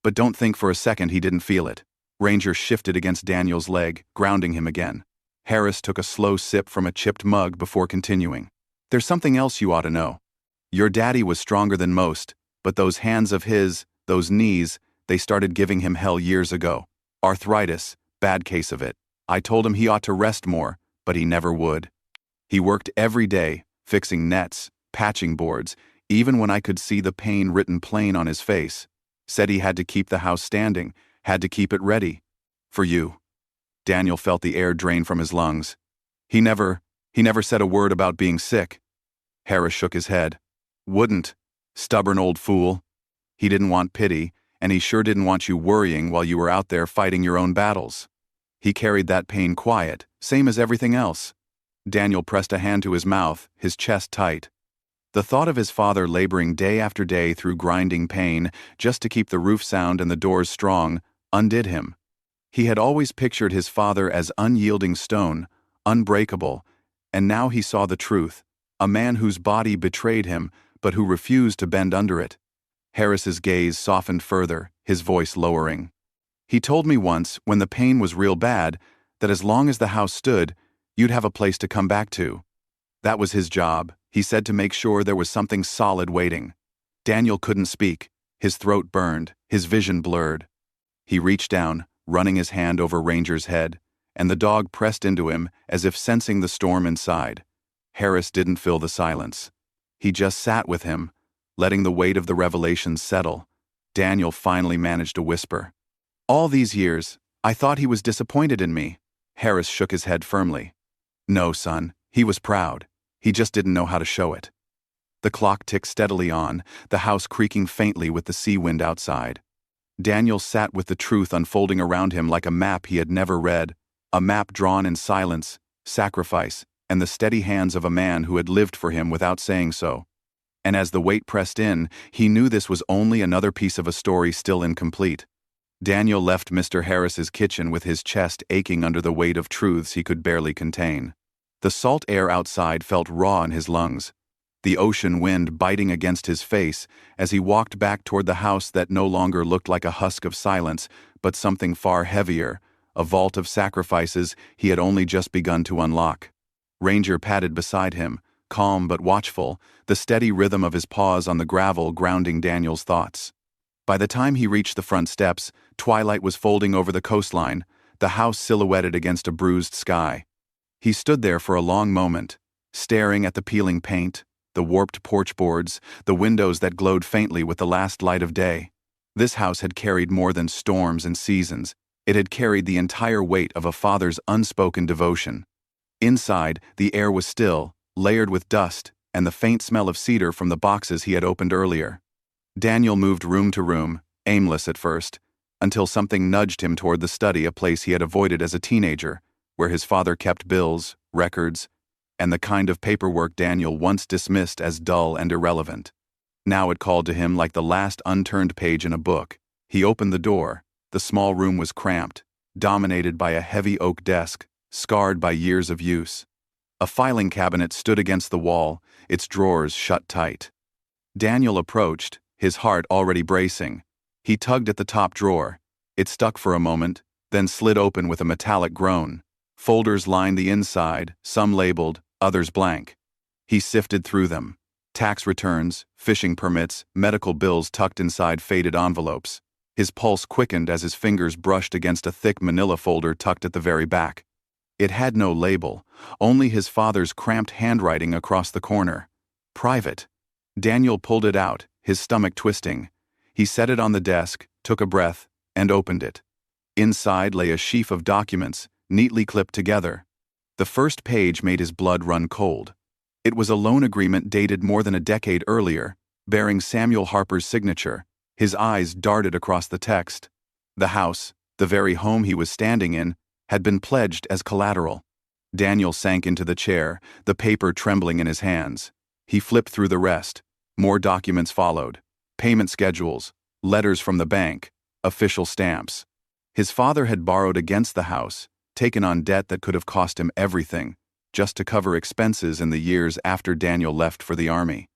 But don't think for a second he didn't feel it. Ranger shifted against Daniel's leg, grounding him again. Harris took a slow sip from a chipped mug before continuing. There's something else you ought to know. Your daddy was stronger than most, but those hands of his, those knees, they started giving him hell years ago. Arthritis, bad case of it. I told him he ought to rest more, but he never would. He worked every day, fixing nets, patching boards, even when I could see the pain written plain on his face. Said he had to keep the house standing, had to keep it ready. For you. Daniel felt the air drain from his lungs. He never said a word about being sick. Harris shook his head. Wouldn't. Stubborn old fool. He didn't want pity, and he sure didn't want you worrying while you were out there fighting your own battles. He carried that pain quiet, same as everything else. Daniel pressed a hand to his mouth, his chest tight. The thought of his father laboring day after day through grinding pain just to keep the roof sound and the doors strong undid him. He had always pictured his father as unyielding stone, unbreakable, and now he saw the truth, a man whose body betrayed him but who refused to bend under it. Harris's gaze softened further, his voice lowering. He told me once, when the pain was real bad, that as long as the house stood, you'd have a place to come back to. That was his job, he said, to make sure there was something solid waiting. Daniel couldn't speak. His throat burned, his vision blurred. He reached down, running his hand over Ranger's head, and the dog pressed into him as if sensing the storm inside. Harris didn't fill the silence. He just sat with him, letting the weight of the revelations settle. Daniel finally managed to whisper. All these years, I thought he was disappointed in me. Harris shook his head firmly. No, son, he was proud. He just didn't know how to show it. The clock ticked steadily on, the house creaking faintly with the sea wind outside. Daniel sat with the truth unfolding around him like a map he had never read, a map drawn in silence, sacrifice, and the steady hands of a man who had lived for him without saying so. And as the weight pressed in, he knew this was only another piece of a story still incomplete. Daniel left Mr. Harris's kitchen with his chest aching under the weight of truths he could barely contain. The salt air outside felt raw in his lungs, the ocean wind biting against his face as he walked back toward the house that no longer looked like a husk of silence, but something far heavier, a vault of sacrifices he had only just begun to unlock. Ranger padded beside him, calm but watchful, the steady rhythm of his paws on the gravel grounding Daniel's thoughts. By the time he reached the front steps, twilight was folding over the coastline, the house silhouetted against a bruised sky. He stood there for a long moment, staring at the peeling paint, the warped porch boards, the windows that glowed faintly with the last light of day. This house had carried more than storms and seasons. It had carried the entire weight of a father's unspoken devotion. Inside, the air was still, layered with dust, and the faint smell of cedar from the boxes he had opened earlier. Daniel moved room to room, aimless at first, until something nudged him toward the study, a place he had avoided as a teenager, where his father kept bills, records, and the kind of paperwork Daniel once dismissed as dull and irrelevant. Now it called to him like the last unturned page in a book. He opened the door. The small room was cramped, dominated by a heavy oak desk, scarred by years of use. A filing cabinet stood against the wall, its drawers shut tight. Daniel approached, his heart already bracing. He tugged at the top drawer. It stuck for a moment, then slid open with a metallic groan. Folders lined the inside, some labeled, others blank. He sifted through them. Tax returns, fishing permits, medical bills tucked inside faded envelopes. His pulse quickened as his fingers brushed against a thick manila folder tucked at the very back. It had no label, only his father's cramped handwriting across the corner. Private. Daniel pulled it out, his stomach twisting. He set it on the desk, took a breath, and opened it. Inside lay a sheaf of documents, neatly clipped together. The first page made his blood run cold. It was a loan agreement dated more than a decade earlier, bearing Samuel Harper's signature. His eyes darted across the text. The house, the very home he was standing in, had been pledged as collateral. Daniel sank into the chair, the paper trembling in his hands. He flipped through the rest. More documents followed. Payment schedules, letters from the bank, official stamps. His father had borrowed against the house, taken on debt that could have cost him everything, just to cover expenses in the years after Daniel left for the army.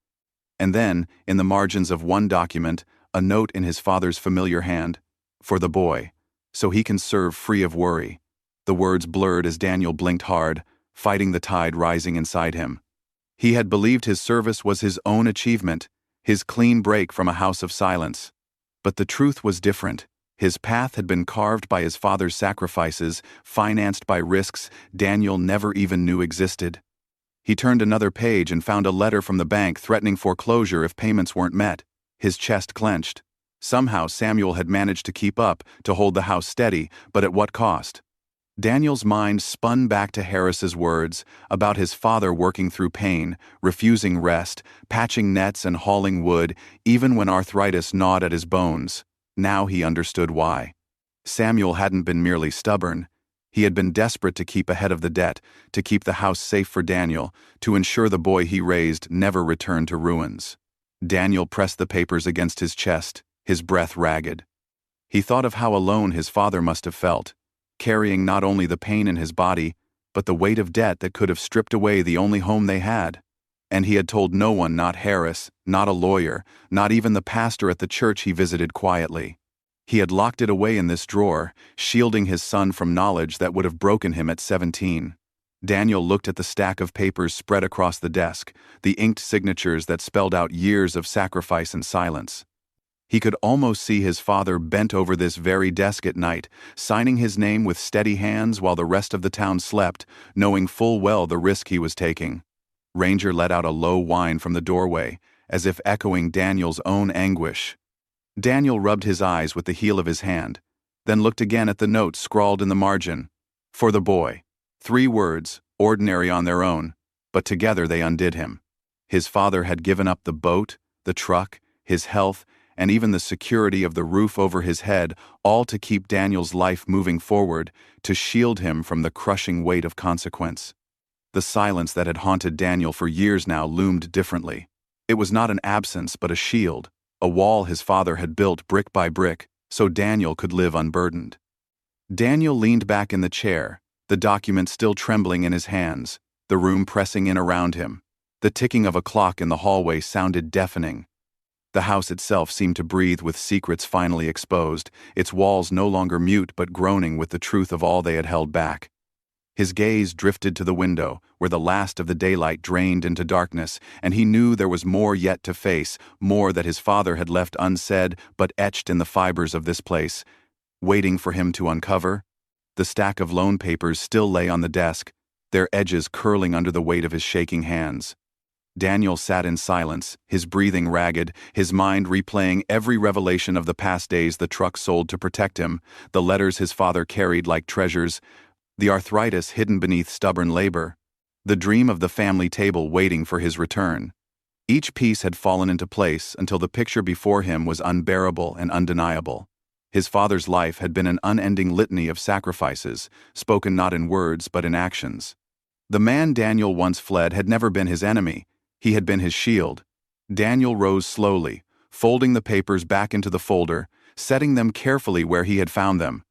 And then, in the margins of one document, a note in his father's familiar hand, "For the boy, so he can serve free of worry." The words blurred as Daniel blinked hard, fighting the tide rising inside him. He had believed his service was his own achievement, his clean break from a house of silence. But the truth was different. His path had been carved by his father's sacrifices, financed by risks Daniel never even knew existed. He turned another page and found a letter from the bank threatening foreclosure if payments weren't met. His chest clenched. Somehow Samuel had managed to keep up, to hold the house steady, but at what cost? Daniel's mind spun back to Harris's words about his father working through pain, refusing rest, patching nets and hauling wood, even when arthritis gnawed at his bones. Now he understood why. Samuel hadn't been merely stubborn. He had been desperate to keep ahead of the debt, to keep the house safe for Daniel, to ensure the boy he raised never returned to ruins. Daniel pressed the papers against his chest, his breath ragged. He thought of how alone his father must have felt, carrying not only the pain in his body, but the weight of debt that could have stripped away the only home they had. And he had told no one, not Harris, not a lawyer, not even the pastor at the church he visited quietly. He had locked it away in this drawer, shielding his son from knowledge that would have broken him at 17. Daniel looked at the stack of papers spread across the desk, the inked signatures that spelled out years of sacrifice and silence. He could almost see his father bent over this very desk at night, signing his name with steady hands while the rest of the town slept, knowing full well the risk he was taking. Ranger let out a low whine from the doorway, as if echoing Daniel's own anguish. Daniel rubbed his eyes with the heel of his hand, then looked again at the note scrawled in the margin. For the boy. 3 words, ordinary on their own, but together they undid him. His father had given up the boat, the truck, his health, and even the security of the roof over his head, all to keep Daniel's life moving forward, to shield him from the crushing weight of consequence. The silence that had haunted Daniel for years now loomed differently. It was not an absence but a shield, a wall his father had built brick by brick, so Daniel could live unburdened. Daniel leaned back in the chair, the document still trembling in his hands, the room pressing in around him. The ticking of a clock in the hallway sounded deafening. The house itself seemed to breathe with secrets finally exposed, its walls no longer mute but groaning with the truth of all they had held back. His gaze drifted to the window, where the last of the daylight drained into darkness, and he knew there was more yet to face, more that his father had left unsaid but etched in the fibers of this place, waiting for him to uncover. The stack of loan papers still lay on the desk, their edges curling under the weight of his shaking hands. Daniel sat in silence, his breathing ragged, his mind replaying every revelation of the past days the truck sold to protect him, the letters his father carried like treasures, the arthritis hidden beneath stubborn labor, the dream of the family table waiting for his return. Each piece had fallen into place until the picture before him was unbearable and undeniable. His father's life had been an unending litany of sacrifices, spoken not in words but in actions. The man Daniel once fled had never been his enemy. He had been his shield. Daniel rose slowly, folding the papers back into the folder, setting them carefully where he had found them.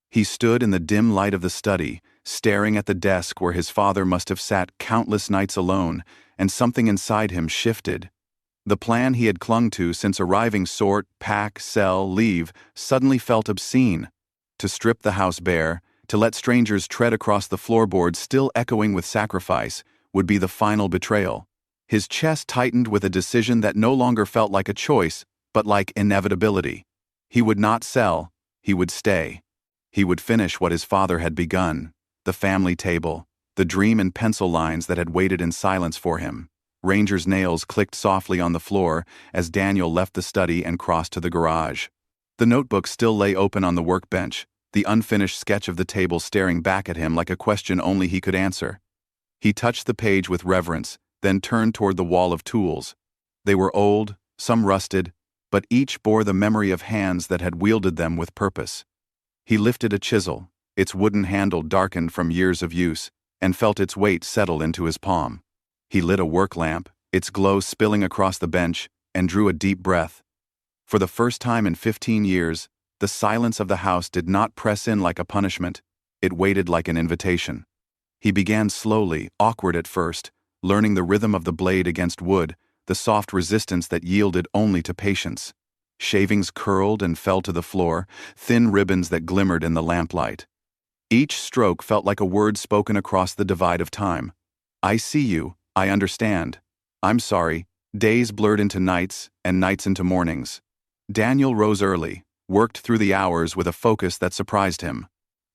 He stood in the dim light of the study, staring at the desk where his father must have sat countless nights alone, and something inside him shifted. The plan he had clung to since arriving, sort, pack, sell, leave, suddenly felt obscene. To strip the house bare, to let strangers tread across the floorboards still echoing with sacrifice, would be the final betrayal. His chest tightened with a decision that no longer felt like a choice, but like inevitability. He would not sell, he would stay. He would finish what his father had begun, the family table, the dream in pencil lines that had waited in silence for him. Ranger's nails clicked softly on the floor as Daniel left the study and crossed to the garage. The notebook still lay open on the workbench, the unfinished sketch of the table staring back at him like a question only he could answer. He touched the page with reverence, then turned toward the wall of tools. They were old, some rusted, but each bore the memory of hands that had wielded them with purpose. He lifted a chisel, its wooden handle darkened from years of use, and felt its weight settle into his palm. He lit a work lamp, its glow spilling across the bench, and drew a deep breath. For the first time in 15 years, the silence of the house did not press in like a punishment, it waited like an invitation. He began slowly, awkward at first, learning the rhythm of the blade against wood, the soft resistance that yielded only to patience. Shavings curled and fell to the floor, thin ribbons that glimmered in the lamplight. Each stroke felt like a word spoken across the divide of time. I see you, I understand. I'm sorry. Days blurred into nights, and nights into mornings. Daniel rose early, worked through the hours with a focus that surprised him.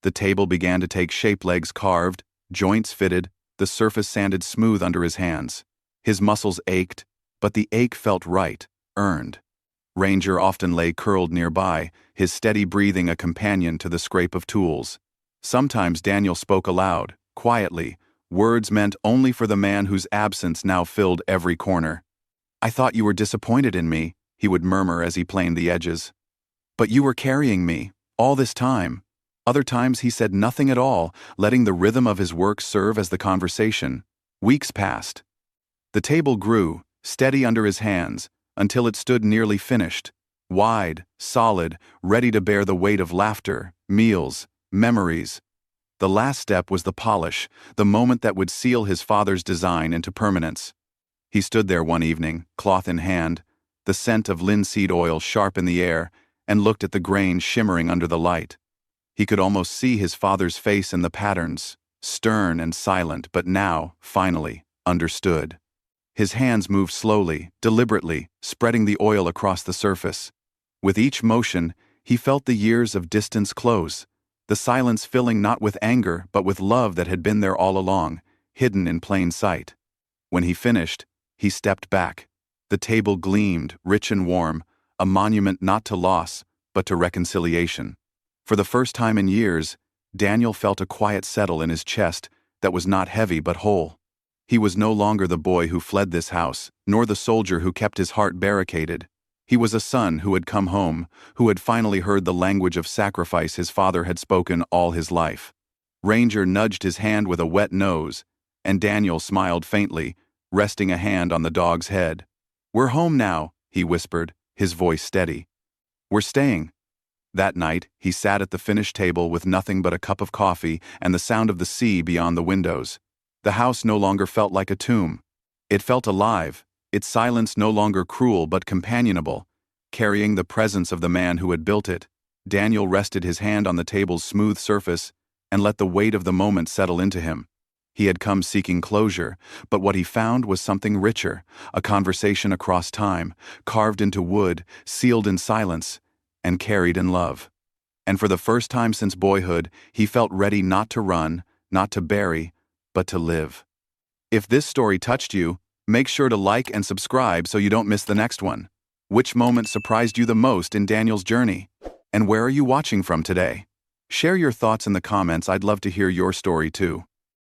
The table began to take shape, legs carved, joints fitted, the surface sanded smooth under his hands. His muscles ached, but the ache felt right, earned. Ranger often lay curled nearby, his steady breathing a companion to the scrape of tools. Sometimes Daniel spoke aloud, quietly, words meant only for the man whose absence now filled every corner. I thought you were disappointed in me, he would murmur as he planed the edges. But you were carrying me, all this time. Other times he said nothing at all, letting the rhythm of his work serve as the conversation. Weeks passed. The table grew, steady under his hands, until it stood nearly finished, wide, solid, ready to bear the weight of laughter, meals, memories. The last step was the polish, the moment that would seal his father's design into permanence. He stood there one evening, cloth in hand, the scent of linseed oil sharp in the air, and looked at the grain shimmering under the light. He could almost see his father's face in the patterns, stern and silent, but now, finally, understood. His hands moved slowly, deliberately, spreading the oil across the surface. With each motion, he felt the years of distance close, the silence filling not with anger but with love that had been there all along, hidden in plain sight. When he finished, he stepped back. The table gleamed, rich and warm, a monument not to loss, but to reconciliation. For the first time in years, Daniel felt a quiet settle in his chest that was not heavy but whole. He was no longer the boy who fled this house, nor the soldier who kept his heart barricaded. He was a son who had come home, who had finally heard the language of sacrifice his father had spoken all his life. Ranger nudged his hand with a wet nose, and Daniel smiled faintly, resting a hand on the dog's head. We're home now, he whispered, his voice steady. We're staying. That night, he sat at the finished table with nothing but a cup of coffee and the sound of the sea beyond the windows. The house no longer felt like a tomb. It felt alive, its silence no longer cruel but companionable, carrying the presence of the man who had built it. Daniel rested his hand on the table's smooth surface and let the weight of the moment settle into him. He had come seeking closure, but what he found was something richer, a conversation across time, carved into wood, sealed in silence, and carried in love. And for the first time since boyhood, he felt ready not to run, not to bury, but to live. If this story touched you, make sure to like and subscribe so you don't miss the next one. Which moment surprised you the most in Daniel's journey? And where are you watching from today? Share your thoughts in the comments. I'd love to hear your story too.